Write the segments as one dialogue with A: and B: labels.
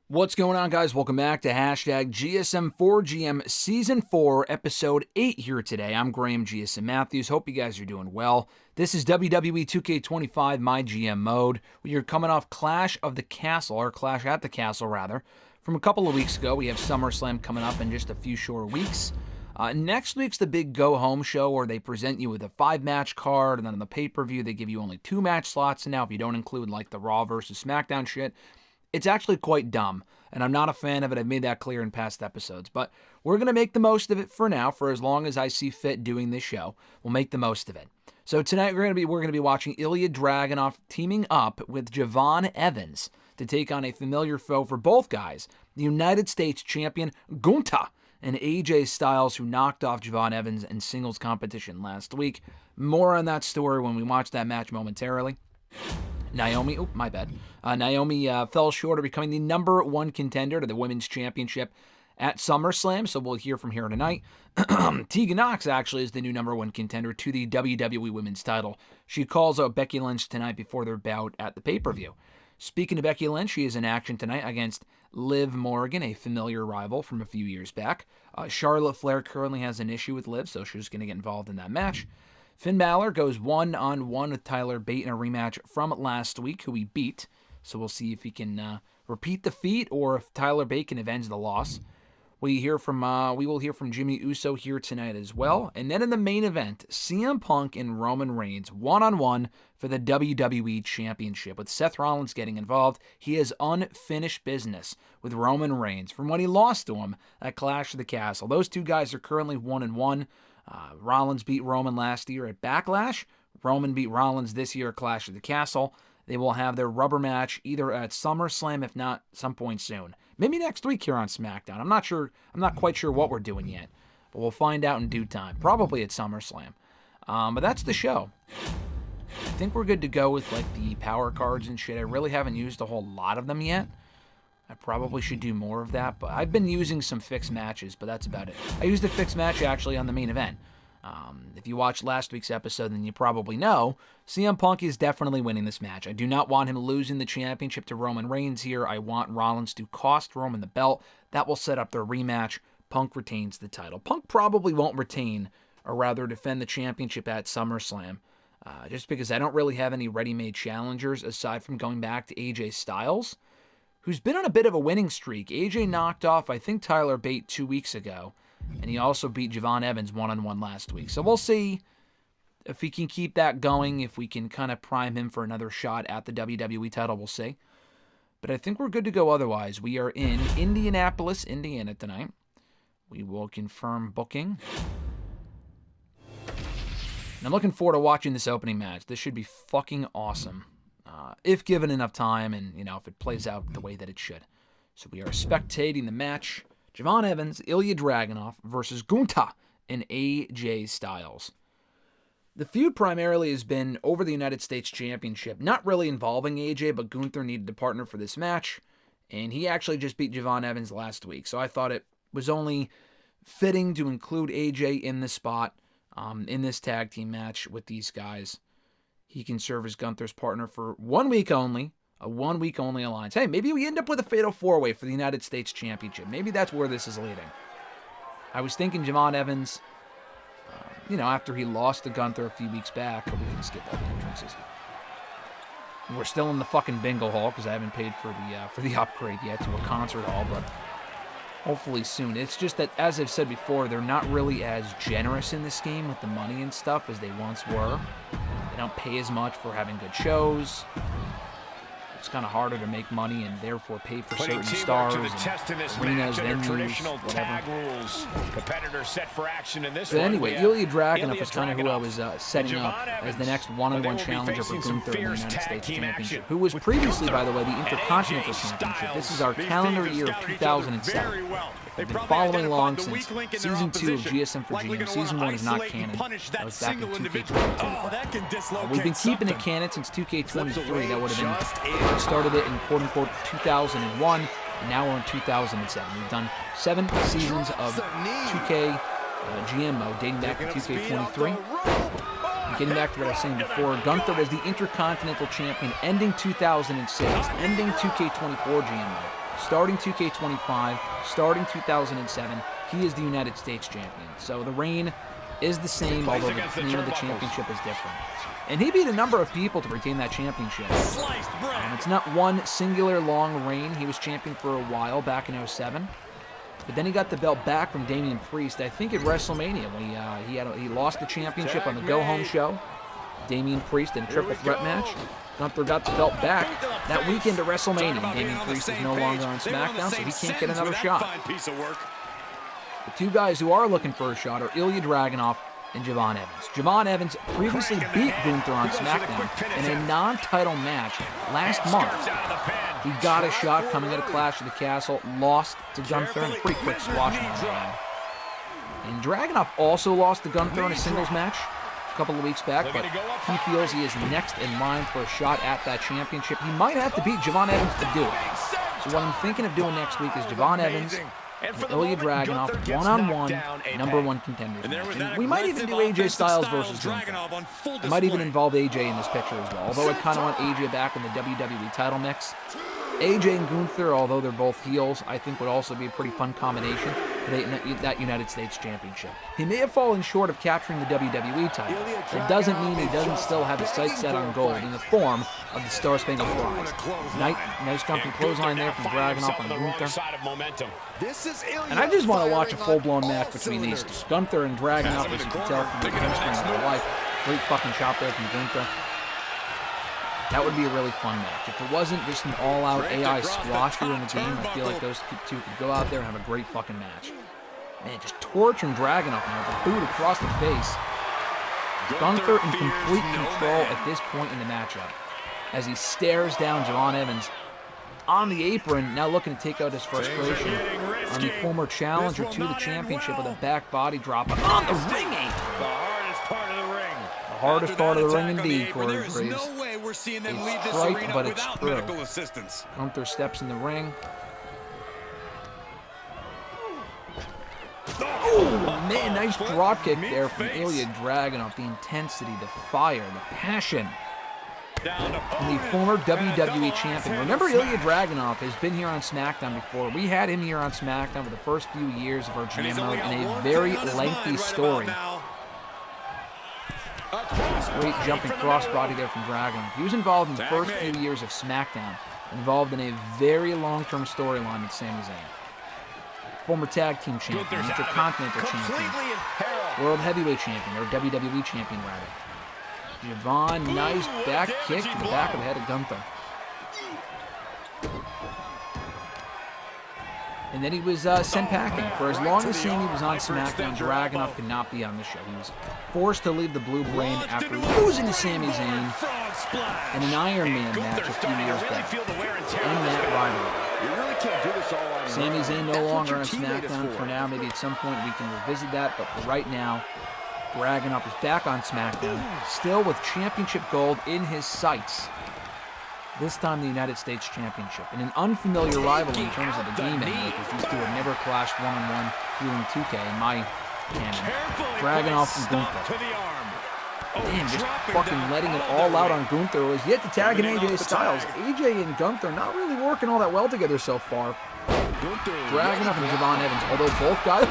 A: What's going on, guys? Welcome back to hashtag GSM4GM Season 4, Episode 8 here today. I'm Graham GSM Matthews. Hope you guys are doing well. This is WWE 2K25 MyGM Mode. We are coming off Clash of the Castle, or Clash at the Castle, rather. From a couple of weeks ago, we have SummerSlam coming up in just a few short weeks. Next week's the big go-home show where they present you with a 5-match card, and then on the pay-per-view, they give you only 2 match slots. And now, if you don't include, like, the Raw versus SmackDown shit, it's actually quite dumb, and I'm not a fan of it. I've made that clear in past episodes, but we're going to make the most of it for now, for as long as I see fit doing this show. We'll make the most of it. So tonight we're going to be watching Ilja Dragunov teaming up with Javon Evans to take on a familiar foe for both guys, the United States champion Gunther and AJ Styles, who knocked off Javon Evans in singles competition last week. More on that story when we watch that match momentarily. Naomi fell short of becoming the number 1 contender to the Women's Championship at SummerSlam, so we'll hear from her tonight. Tegan Knox actually is the new number 1 contender to the WWE Women's title. She calls out Becky Lynch tonight before their bout at the pay-per-view. Speaking of Becky Lynch, she is in action tonight against Liv Morgan, a familiar rival from a few years back. Charlotte Flair currently has an issue with Liv, so she's going to get involved in that match. Finn Balor goes 1-on-1 with Tyler Bate in a rematch from last week, who he beat. So we'll see if he can repeat the feat or if Tyler Bate can avenge the loss. We will hear from Jimmy Uso here tonight as well. And then in the main event, CM Punk and Roman Reigns 1-on-1 for the WWE Championship. With Seth Rollins getting involved, he has unfinished business with Roman Reigns from when he lost to him at Clash of the Castle. Those two guys are currently 1-1. Rollins beat Roman last year at Backlash. Roman beat Rollins this year at Clash of the Castle. They will have their rubber match either at SummerSlam, if not some point soon. Maybe next week here on SmackDown. I'm not quite sure what we're doing yet, but we'll find out in due time. Probably at SummerSlam. But that's the show. I think we're good to go with like the power cards and shit. I really haven't used a whole lot of them yet. I probably should do more of that, but I've been using some fixed matches, but that's about it. I used a fixed match actually on the main event. If you watched last week's episode, then you probably know CM Punk is definitely winning this match. I do not want him losing the championship to Roman Reigns here. I want Rollins to cost Roman the belt. That will set up their rematch. Punk retains the title. Punk probably won't retain, or rather defend the championship at SummerSlam, just because I don't really have any ready-made challengers aside from going back to AJ Styles, who's been on a bit of a winning streak. AJ knocked off, I think, Tyler Bate 2 weeks ago, and he also beat Javon Evans 1-on-1 last week. So we'll see if he can keep that going, if we can kind of prime him for another shot at the WWE title, we'll see. But I think we're good to go otherwise. We are in Indianapolis, Indiana tonight. We will confirm booking. And I'm looking forward to watching this opening match. This should be fucking awesome. If given enough time and, if it plays out the way that it should. So we are spectating the match. Javon Evans, Ilja Dragunov versus Gunther and AJ Styles. The feud primarily has been over the United States Championship, not really involving AJ, but Gunther needed a partner for this match, and he actually just beat Javon Evans last week. So I thought it was only fitting to include AJ in the spot, in this tag team match with these guys. He can serve as Gunther's partner for 1 week only, a 1 week only alliance. Hey, maybe we end up with a fatal 4-way for the United States Championship. Maybe that's where this is leading. I was thinking Javon Evans, after he lost to Gunther a few weeks back. We can skip all the entrances. We're still in the fucking bingo hall because I haven't paid for the upgrade yet to a concert hall, but hopefully soon. It's just that, as I've said before, they're not really as generous in this game with the money and stuff as they once were. They don't pay as much for having good shows. It's kind of harder to make money and therefore pay for certain stars and arenas, venues, whatever.
B: Competitors set for action in this
A: but anyway, Ilja Dragunov is kind of who I was setting up as the next one-on-one challenger for Gunther in the United States Championship, who was previously, by the way, the Intercontinental Championship. This is our calendar year of 2007. I've been following along since Season 2 of GSM for GM. Season 1 is not canon. That was back in 2K22. We've been keeping it canon since 2K23. That would have been, we started it in quote-unquote 2001, and now we're in 2007. We've done 7 seasons of 2K GM mode, dating back to 2K23. And getting back to what I was saying before, Gunther was the Intercontinental Champion, ending 2006, ending 2K24 GM mode. starting 2K25, starting 2007, he is the United States champion. So the reign is the same, although the name of the championship is different. And he beat a number of people to retain that championship. It's not one singular long reign. He was champion for a while back in 07. But then he got the belt back from Damian Priest, I think at WrestleMania, when he lost the championship on the go-home show. Damian Priest in a triple threat match. Gunther got the belt back that weekend at WrestleMania. Damian Priest is no longer on SmackDown, so he can't get another shot. The two guys who are looking for a shot are Ilja Dragunov and Javon Evans. Javon Evans previously beat Gunther on SmackDown in a non-title match last month. He got a shot coming at a Clash of the Castle, lost to Gunther in a pretty quick squash match. And Dragunov also lost to Gunther in a singles match a couple of weeks back, but he feels he is next in line for a shot at that championship. He might have to beat Javon Evans to do it. So what I'm thinking of doing next week is Javon Evans and Ilja Dragunov, one-on-one, #1 contenders match. And we might even do AJ Styles versus Gunther. It might even involve AJ in this picture as well, although I kind of want AJ back in the WWE title mix. AJ and Gunther, although they're both heels, I think would also be a pretty fun combination for that United States Championship. He may have fallen short of capturing the WWE title. It doesn't mean he doesn't still have his sights set on gold in the form of the Star Spangled Prize. Nice jumping clothesline there from Dragunov on Gunther. And I just want to watch a full-blown match between these two. Gunther and Dragunov, as you can tell from the chemistry in their life. Great fucking shot there from Gunther. That would be a really fun match. If it wasn't just an all-out AI squash here in the game, I feel like those two could go out there and have a great fucking match. Man, just torching Dragunov now with a boot across the face. Gunther in complete control at this point in the matchup, as he stares down Javon Evans on the apron, now looking to take out his frustration on the former challenger to the championship with a back body drop on the ring apron. The hardest part of the ring indeed, Corey Graves. It's trite, but it's true. Gunther steps in the ring. Oh, man, nice drop kick there from Ilja Dragunov. The intensity, the fire, the passion. And the former WWE champion. Remember, Ilja Dragunov has been here on SmackDown before. We had him here on SmackDown for the first few years of our GM mode in a very lengthy story. Great jumping crossbody there from Dragunov. He was involved in the first few years of SmackDown, involved in a very long-term storyline with Sami Zayn. Former tag team champion, Intercontinental champion, World Heavyweight champion, or WWE champion rather. Javon, nice back kick to the back of the head of Gunther. And then he was sent packing. For as long as Sami was on SmackDown, Dragunov could not be on the show. He was forced to leave the Blue Brain after losing to Sami Zayn in an Iron Man match a few years back. And that rivalry. Sami Zayn no longer on SmackDown for now. Maybe at some point we can revisit that, but for right now, Dragunov is back on SmackDown, still with championship gold in his sights. This time the United States Championship. In an unfamiliar rivalry in terms of the game anyway, because these two have never clashed one-on-one here in 2K in my canon. Dragunov and Gunther. Damn, just fucking letting it all out on Gunther, who has yet to tag in AJ Styles. AJ and Gunther not really working all that well together so far. Dragunov and Javon Evans, although both guys...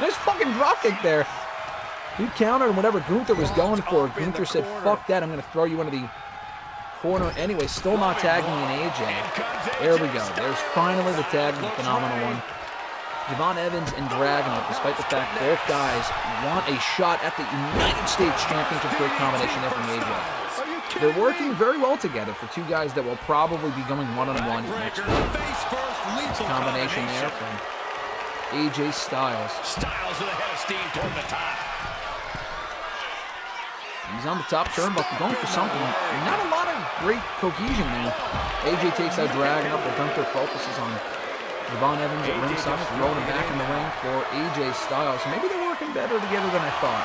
A: Nice fucking dropkick there. He countered whatever Gunther was going for. Gunther said, fuck that, I'm going to throw you into the corner. Anyway, still not tagging in AJ. There we go. There's finally the tag, the phenomenal one. Javon Evans and Dragunov, despite the fact both guys want a shot at the United States Championship. Great combination there from AJ. They're working very well together for two guys that will probably be going one-on-one next week. This combination there from AJ Styles.
B: Styles with a head of steam toward the top.
A: He's on the top turnbuckle, going for something. Not a lot of great cohesion there. AJ takes out Dragunov, but Gunther focuses on Javon Evans at ringside, throwing him back in the ring for AJ Styles. Maybe they're working better together than I thought.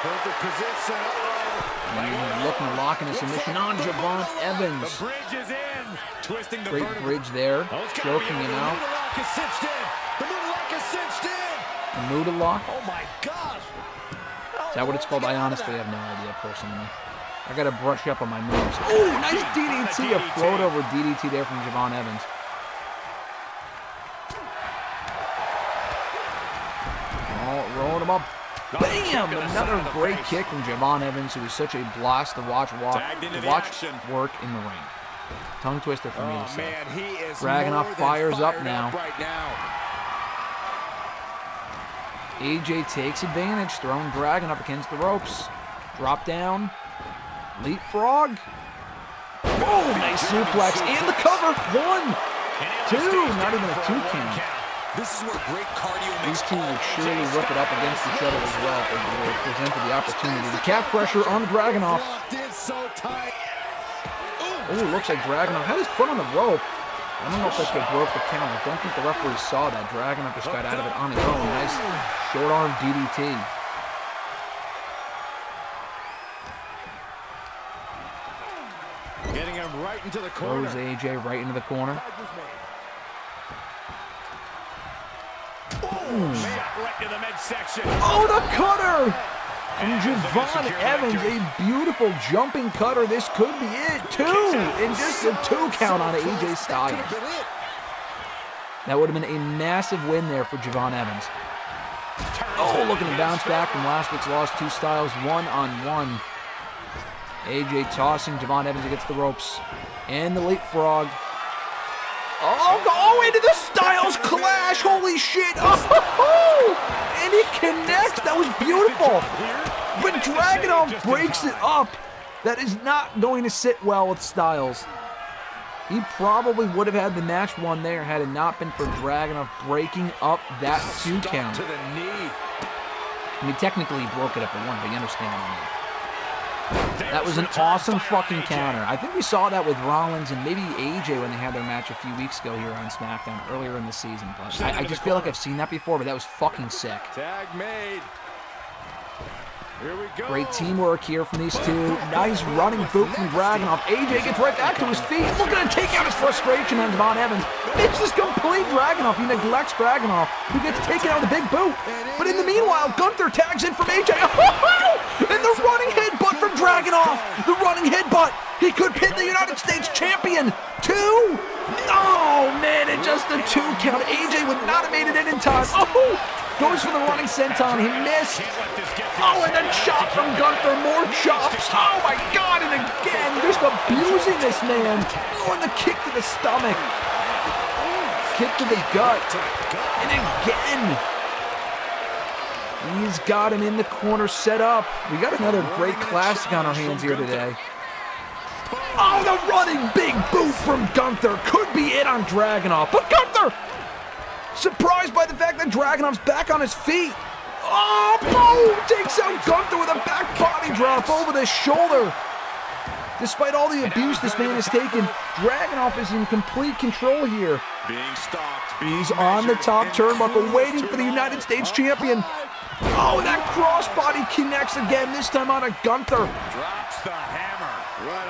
C: Perfect position.
A: And looking to lock in a submission on Javon Evans.
C: The bridge is in. Twisting the
A: Great bridge there, choking him out.
C: The Muda lock is cinched in.
A: The Muda lock.
C: Oh my gosh.
A: Is that what it's called? I honestly have no idea personally. I gotta brush up on my moves. Oh, nice DDT, a float over DDT there from Javon Evans. him up. Bam! Another great kick from Javon Evans, who is such a blast to watch work in the ring. Tongue twister for me to say. Dragunov fires up now. AJ takes advantage, throwing Dragunov against the ropes. Drop down. Leapfrog. Oh, nice suplex. And the cover. 1, 2. Not even a 2 count.
B: This is where great cardio
A: These two would surely rip it up against each other as well if they were presented the opportunity. The calf pressure on Dragunov. Oh, looks like Dragunov had his foot on the rope. I don't know if that's what broke the count. I don't think the referee saw that. Dragunov just got out of it on his own. Nice short arm DDT.
C: Getting him right into the corner.
A: Throws AJ right into the corner.
C: Right to the midsection.
A: Oh, the cutter! And Javon Evans, a beautiful jumping cutter. This could be it. 2! And just a 2 count on AJ Styles. That would have been a massive win there for Javon Evans. Oh, looking to bounce back from last week's loss to Styles 1-on-1. AJ tossing Javon Evans against the ropes. And the leapfrog. Oh, into the Styles clash. Holy shit. Oh, and it connects. That was beautiful. But Dragunov breaks it up. That is not going to sit well with Styles. He probably would have had the match won there had it not been for Dragunov breaking up that 2 count. I mean, technically he broke it up at 1, but you understand what I mean. That was an awesome fucking counter. I think we saw that with Rollins and maybe AJ when they had their match a few weeks ago here on SmackDown earlier in the season. But I just feel like I've seen that before, but that was fucking sick.
C: Tag made. Here we go.
A: Great teamwork here from these two. Nice running boot from Dragunov. AJ gets right back to his feet. Looking to take out his frustration on Javon Evans. It's just complete Dragunov. He neglects Dragunov, who gets taken out with a big boot. But in the meanwhile, Gunther tags in from AJ. And the running headbutt from Dragunov. The running headbutt. He could pin the United States champion. 2. Oh, man, it's just a 2 count. AJ would not have made it in time. Oh, goes for the running senton. He missed. Oh, and then chop from Gunther. More chops. Oh, my God. And again, just abusing this man. Oh, and the kick to the stomach. Kick to the gut. And again. He's got him in the corner set up. We got another great classic on our hands here today. Oh, the running big boot from Gunther. Could be it on Dragunov. But Gunther, surprised by the fact that Dragunov's back on his feet. Oh, boom! Takes out Gunther with a back body drop over the shoulder. Despite all the abuse this man has taken, Dragunov is in complete control here. He's on the top turnbuckle waiting for the United States champion. Oh, that crossbody connects again, this time on a Gunther.
C: Drops the hammer.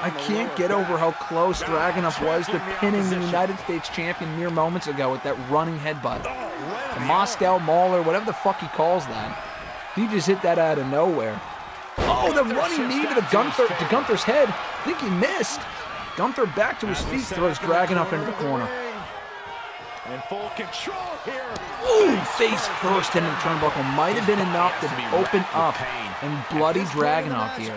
A: I can't get over how close Dragunov was to pinning the United States champion mere moments ago with that running headbutt. The Moscow Mauler, whatever the fuck he calls that. He just hit that out of nowhere. Oh, the running knee to Gunther's head. I think he missed. Gunther back to his feet, throws Dragunov into the corner.
C: In full control here.
A: Ooh, face first into the turnbuckle. Might have been enough to open up and bloody Dragunov here.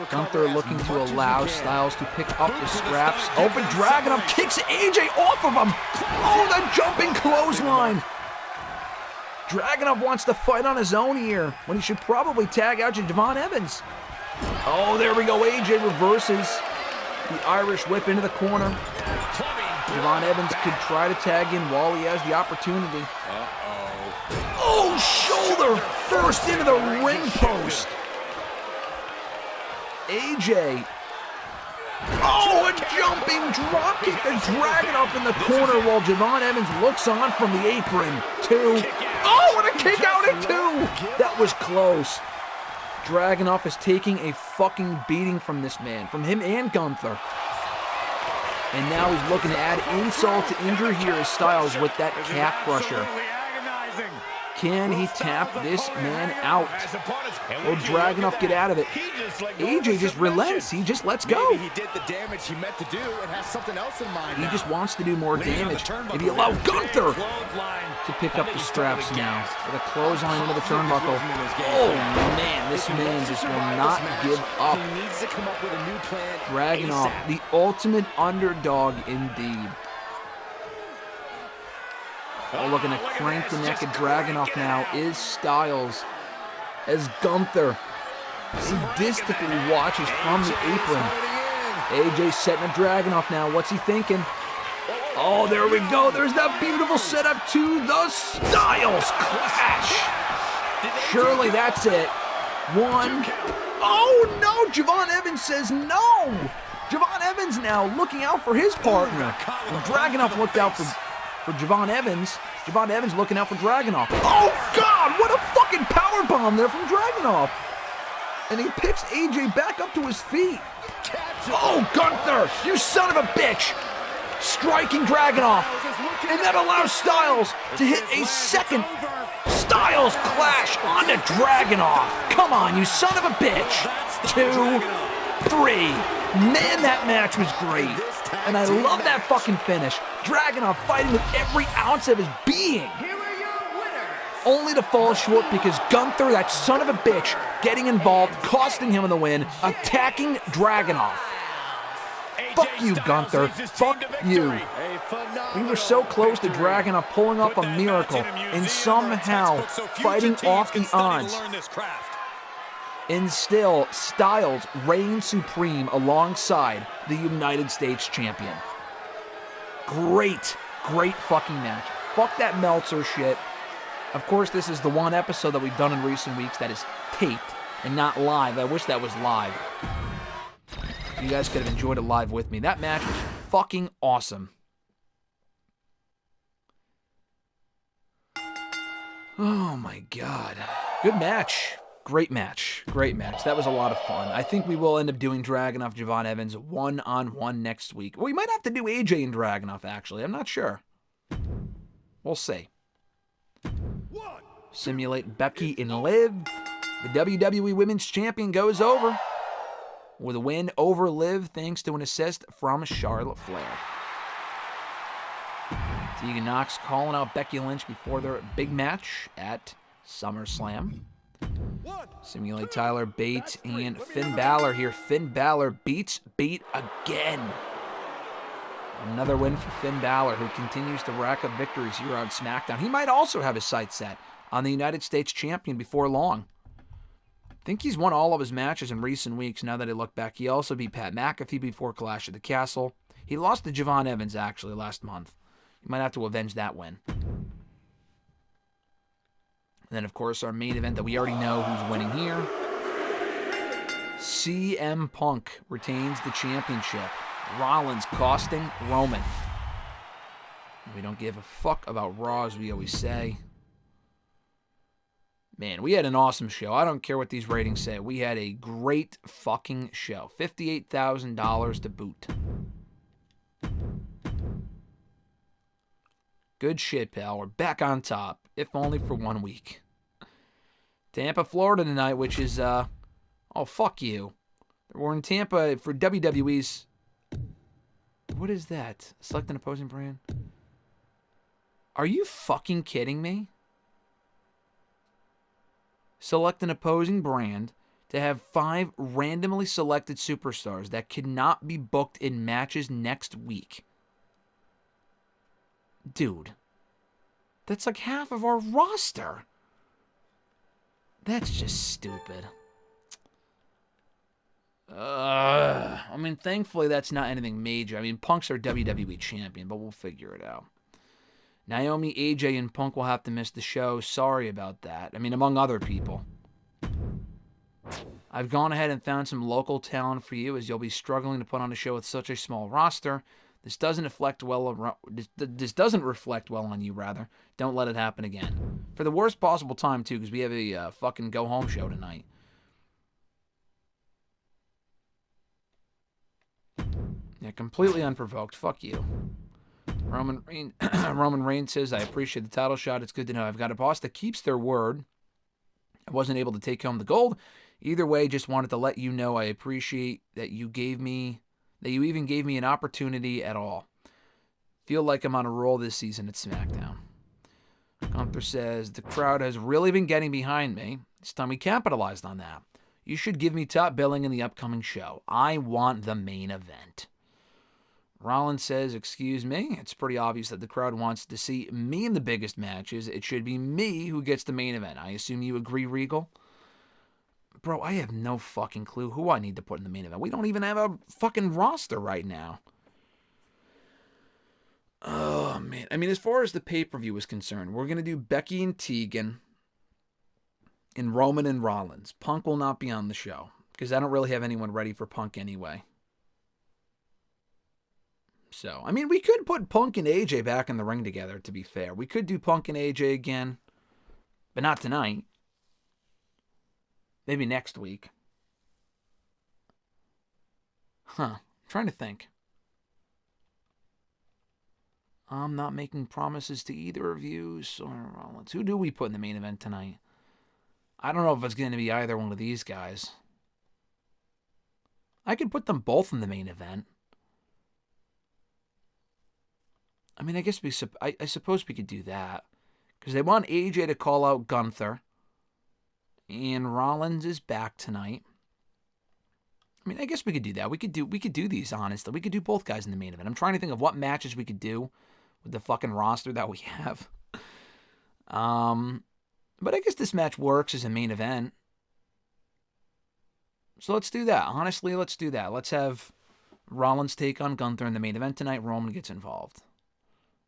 A: Gunther looking to allow Styles to pick up the scraps. Oh, but Dragunov kicks AJ off of him. Oh, the jumping clothesline. Dragunov wants to fight on his own here when he should probably tag out Javon Evans. Oh, there we go. AJ reverses the Irish whip into the corner. Javon Evans could try to tag in while he has the opportunity. Oh, shoulder first into the ring post. AJ. Oh, a jumping dropkick to Dragunov in the corner while Javon Evans looks on from the apron. 2. Oh, and a kick out at 2. That was close. Dragunov is taking a fucking beating from this man, from him and Gunther. And now he's looking to add insult to injury here as Styles with that calf crusher. Can he tap this man out? Will Dragunov get out of it? AJ just relents. He just lets go.
C: Maybe he did the damage he meant to do and has something else in mind.
A: He just wants to do more damage. Maybe allow Gunther to pick up the straps now. With a clothesline into the turnbuckle. Oh, man, this man just will not give up.
C: He needs to come up with a new plan.
A: Dragunov, the ultimate underdog indeed. Oh, looking to crank the neck of Dragunov now is Styles, as Gunther sadistically watches from the apron. AJ setting up Dragunov now. What's he thinking? Oh, there we go. There's that beautiful setup to the Styles Clash. Surely that's it. One. Oh, no. Javon Evans says no. Javon Evans now looking out for his partner. And Dragunov looked out for Javon Evans. Javon Evans looking out for Dragunov. Oh, God, what a fucking powerbomb there from Dragunov. And he picks AJ back up to his feet. Oh, Gunther, you son of a bitch. Striking Dragunov. And that allows Styles to hit a second Styles Clash onto Dragunov. Come on, you son of a bitch. 2, 3. Man, that match was great. And I love that fucking finish. Dragunov fighting with every ounce of his being. Only to fall short because Gunther, that son of a bitch, getting involved, costing him the win, attacking Dragunov. Fuck you, Gunther. Fuck you. We were so close to Dragunov pulling off a miracle and somehow fighting off the odds. And still, Styles reigns supreme alongside the United States champion. Great, great fucking match. Fuck that Meltzer shit. Of course, this is the one episode that we've done in recent weeks that is taped and not live. I wish that was live. You guys could have enjoyed it live with me. That match was fucking awesome. Oh my God. Good match. Great match. Great match. That was a lot of fun. I think we will end up doing Dragunov, Javon Evans one-on-one next week. We might have to do AJ and Dragunov, actually. I'm not sure. We'll see. Simulate Becky and Liv. The WWE Women's Champion goes over with a win over Liv thanks to an assist from Charlotte Flair. Tegan Nox calling out Becky Lynch before their big match at SummerSlam. Simulate Tyler Bate and Finn Balor here. Finn Balor beats Bate again. Another win for Finn Balor, who continues to rack up victories here on SmackDown. He might also have his sights set on the United States Champion before long. I think he's won all of his matches in recent weeks now that I look back. He also beat Pat McAfee before Clash of the Castle. He lost to Javon Evans, actually, last month. He might have to avenge that win. And then, of course, our main event that we already know who's winning here. CM Punk retains the championship. Rollins costing Roman. We don't give a fuck about Raw, as we always say. Man, we had an awesome show. I don't care what these ratings say. We had a great fucking show. $58,000 to boot. Good shit, pal. We're back on top, if only for 1 week. Tampa, Florida tonight, which is, oh, fuck you. We're in Tampa for WWE's... What is that? Select an opposing brand? Are you fucking kidding me? Select an opposing brand to have 5 randomly selected superstars that cannot be booked in matches next week. Dude, that's like half of our roster. That's just stupid. I mean, thankfully that's not anything major. I mean, Punk's our WWE champion, but we'll figure it out. Naomi, AJ, and Punk will have to miss the show. Sorry about that. I mean, among other people. I've gone ahead and found some local talent for you, as you'll be struggling to put on a show with such a small roster. This doesn't reflect well on you, rather. Don't let it happen again. For the worst possible time, too, because we have a fucking go-home show tonight. Yeah, completely unprovoked. Fuck you. Roman Reigns says, I appreciate the title shot. It's good to know I've got a boss that keeps their word. I wasn't able to take home the gold. Either way, just wanted to let you know I appreciate that you even gave me an opportunity at all. Feel like I'm on a roll this season at SmackDown. Gunther says, the crowd has really been getting behind me. It's time we capitalized on that. You should give me top billing in the upcoming show. I want the main event. Rollins says, excuse me, it's pretty obvious that the crowd wants to see me in the biggest matches. It should be me who gets the main event. I assume you agree, Regal? Bro, I have no fucking clue who I need to put in the main event. We don't even have a fucking roster right now. Oh, man. I mean, as far as the pay-per-view is concerned, we're going to do Becky and Tegan and Roman and Rollins. Punk will not be on the show because I don't really have anyone ready for Punk anyway. So, I mean, we could put Punk and AJ back in the ring together, to be fair. We could do Punk and AJ again, but not tonight. Maybe next week. I'm trying to think. I'm not making promises to either of you. So, Rollins. Who do we put in the main event tonight? I don't know if it's going to be either one of these guys. I could put them both in the main event. I mean, I guess I suppose we could do that. Because they want AJ to call out Gunther. And Rollins is back tonight. I mean, I guess we could do that. We could do these, honestly. We could do both guys in the main event. I'm trying to think of what matches we could do with the fucking roster that we have. But I guess this match works as a main event. So let's do that. Honestly, let's do that. Let's have Rollins take on Gunther in the main event tonight. Roman gets involved.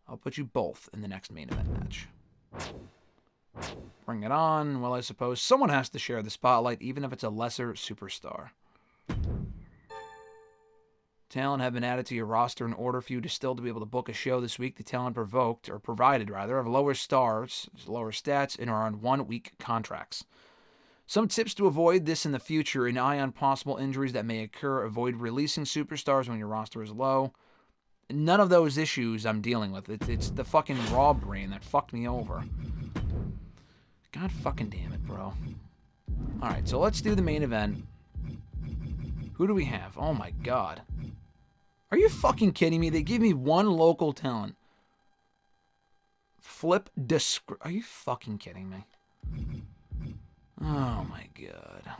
A: I'll put you both in the next main event match. Bring it on. Well, I suppose someone has to share the spotlight, even if it's a lesser superstar. Talent have been added to your roster in order for you to still to be able to book a show this week. The talent provided have lower stats, and are on 1-week contracts. Some tips to avoid this in the future: an eye on possible injuries that may occur. Avoid releasing superstars when your roster is low. None of those issues I'm dealing with. It's the fucking Raw brain that fucked me over. God fucking damn it, bro. Alright, so let's do the main event. Who do we have? Oh my god. Are you fucking kidding me? They give me one local talent. Are you fucking kidding me? Oh my god.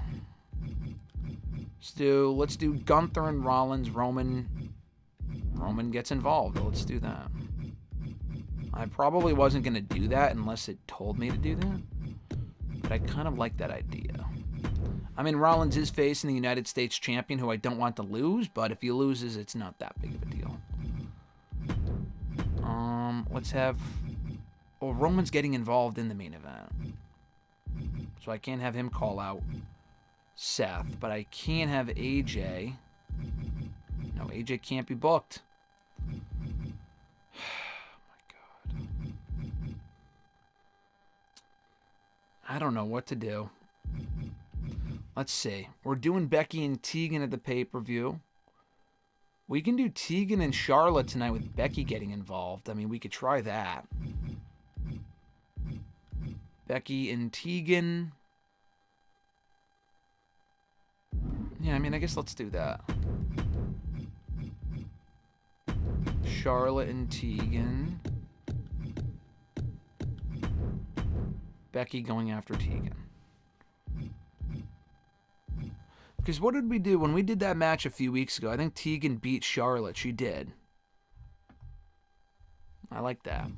A: Let's do Gunther and Rollins. Roman gets involved. Let's do that. I probably wasn't going to do that unless it told me to do that. But I kind of like that idea. I mean, Rollins is facing the United States champion, who I don't want to lose, but if he loses, it's not that big of a deal. Let's have... Well, Roman's getting involved in the main event. So I can't have him call out Seth, but I can have AJ. No, AJ can't be booked. I don't know what to do. Let's see. We're doing Becky and Tegan at the pay-per-view. We can do Tegan and Charlotte tonight with Becky getting involved. I mean, we could try that. Becky and Tegan. Yeah, I mean, I guess let's do that. Charlotte and Tegan. Becky going after Tegan. Because what did we do when we did that match a few weeks ago? I think Tegan beat Charlotte. She did. I like that.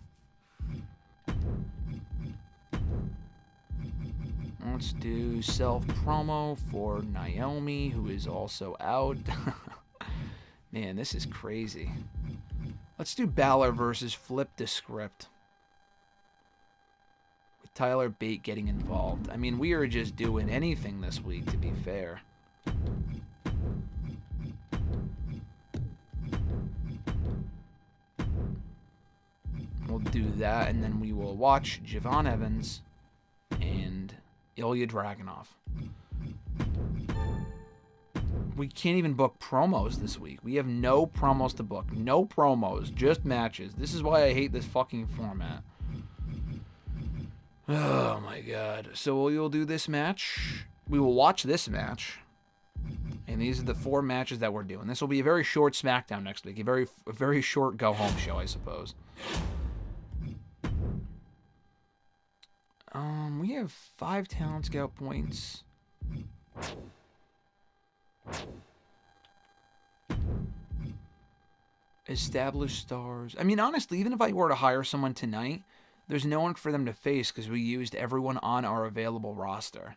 A: Let's do self-promo for Naomi, who is also out. Man, this is crazy. Let's do Balor versus Flip the Script. With Tyler Bate getting involved. I mean, we are just doing anything this week, to be fair. We'll do that, and then we will watch Javon Evans and Ilja Dragunov. We can't even book promos this week. We have no promos to book. No promos, just matches. This is why I hate this fucking format. Oh my god. So we will do this match. We will watch this match. And these are the 4 matches that we're doing. This will be a very short SmackDown next week. A very short go-home show, I suppose. We have 5 talent scout points. Established stars. I mean, honestly, even if I were to hire someone tonight, there's no one for them to face because we used everyone on our available roster.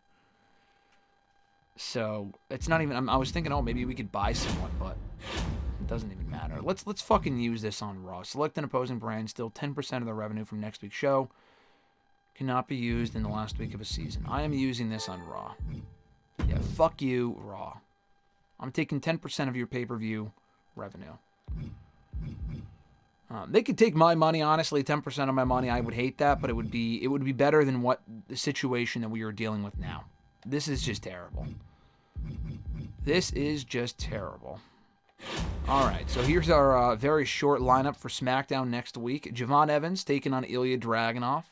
A: So, it's not even... I was thinking, oh, maybe we could buy someone, but it doesn't even matter. Let's fucking use this on Raw. Select an opposing brand. Still 10% of the revenue from next week's show. Cannot be used in the last week of a season. I am using this on Raw. Yeah, fuck you, Raw. I'm taking 10% of your pay-per-view revenue. They could take my money, honestly, 10% of my money. I would hate that, but it would be better than what the situation that we are dealing with now. This is just terrible. This is just terrible. All right, so here's our very short lineup for SmackDown next week. Javon Evans taking on Ilja Dragunov.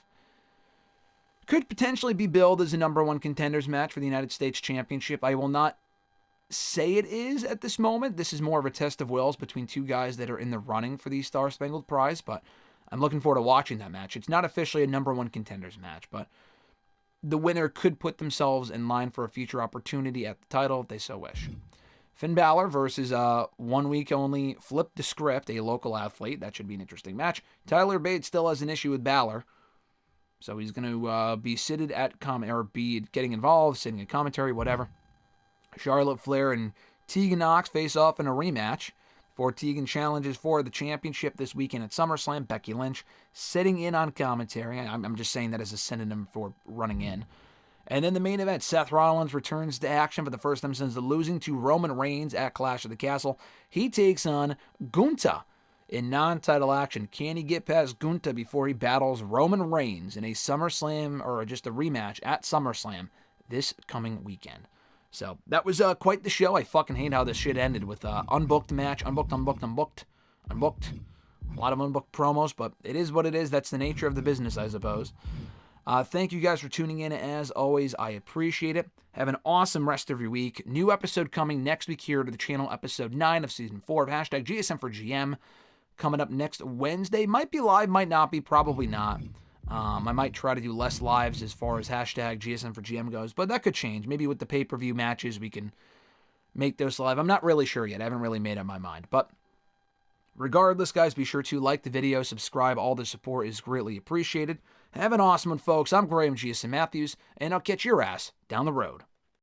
A: Could potentially be billed as a #1 contenders match for the United States Championship. I will not say it is at this moment. This is more of a test of wills between 2 guys that are in the running for the Star Spangled Prize, but I'm looking forward to watching that match. It's not officially a #1 contenders match, but the winner could put themselves in line for a future opportunity at the title if they so wish. Finn Balor versus 1 week only Flip the Script, a local athlete. That should be an interesting match. Tyler Bate still has an issue with Balor, so he's going to be seated at be getting involved, sitting at commentary, whatever. Charlotte Flair and Tegan Nox face off in a rematch for Tegan challenges for the championship this weekend at SummerSlam. Becky Lynch sitting in on commentary. I'm just saying that as a synonym for running in. And then the main event, Seth Rollins returns to action for the first time since losing to Roman Reigns at Clash of the Castle. He takes on Gunther in non-title action. Can he get past Gunther before he battles Roman Reigns in a SummerSlam, or just a rematch at SummerSlam this coming weekend? So, that was quite the show. I fucking hate how this shit ended with unbooked match, unbooked. A lot of unbooked promos, but it is what it is. That's the nature of the business, I suppose. Thank you guys for tuning in. As always, I appreciate it. Have an awesome rest of your week. New episode coming next week here to the channel, episode 9 of Season 4 of Hashtag GSM4GM. Coming up next Wednesday. Might be live, might not be, probably not. I might try to do less lives as far as Hashtag GSM4GM goes, but that could change. Maybe with the pay-per-view matches, we can make those live. I'm not really sure yet. I haven't really made up my mind. But regardless, guys, be sure to like the video, subscribe. All the support is greatly appreciated. Have an awesome one, folks. I'm Graham GSM Matthews, and I'll catch your ass down the road.